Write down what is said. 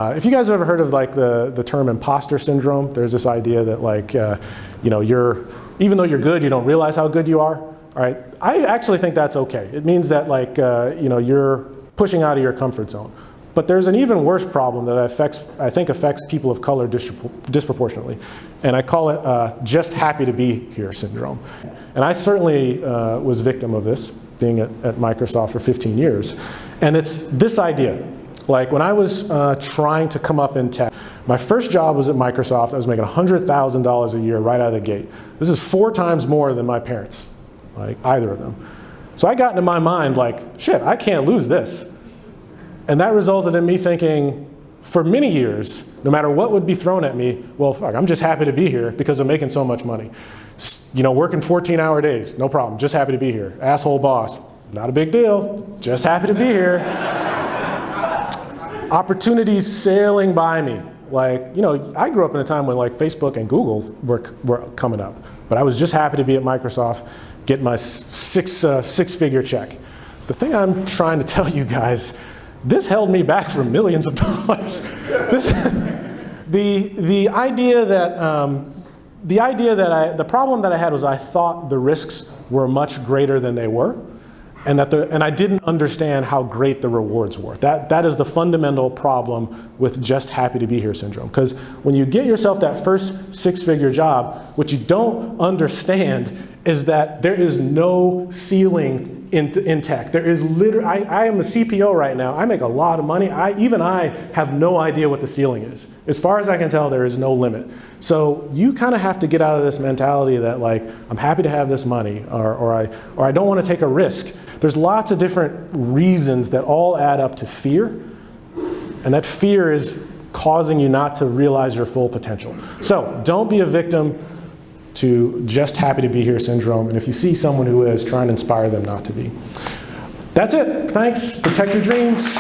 If you guys have ever heard of like the term imposter syndrome, there's this idea that like, you know, even though you're good, you don't realize how good you are. All right, I actually think that's okay. It means that like, you know, you're pushing out of your comfort zone. But there's an even worse problem that I think affects people of color disproportionately. And I call it just happy to be here syndrome. And I certainly was victim of this, being at Microsoft for 15 years. And it's this idea. Like when I was trying to come up in tech, my first job was at Microsoft. I was making $100,000 a year right out of the gate. This is 4 times more than my parents, like either of them. So I got into my mind like, shit, I can't lose this. And that resulted in me thinking for many years, no matter what would be thrown at me, well, fuck, I'm just happy to be here because I'm making so much money. You know, working 14-hour days, no problem, just happy to be here. Asshole boss, not a big deal, just happy to be here. Opportunities sailing by me. Like, you know, I grew up in a time when like Facebook and Google were coming up, but I was just happy to be at Microsoft, getting my six-figure check. The thing I'm trying to tell you guys, this held me back for millions of dollars. The problem that I had was I thought the risks were much greater than they were, and I didn't understand how great the rewards were. That is the fundamental problem with just happy to be here syndrome. Because when you get yourself that first 6-figure job, what you don't understand is that there is no ceiling in tech. There is literally, I am a CPO right now. I make a lot of money. Even I have no idea what the ceiling is. As far as I can tell, there is no limit. So you kind of have to get out of this mentality that like, I'm happy to have this money, or I don't want to take a risk. There's lots of different reasons that all add up to fear, and that fear is causing you not to realize your full potential. So don't be a victim to just happy to be here syndrome, and if you see someone who is, try and inspire them not to be. That's it. Thanks. Protect your dreams.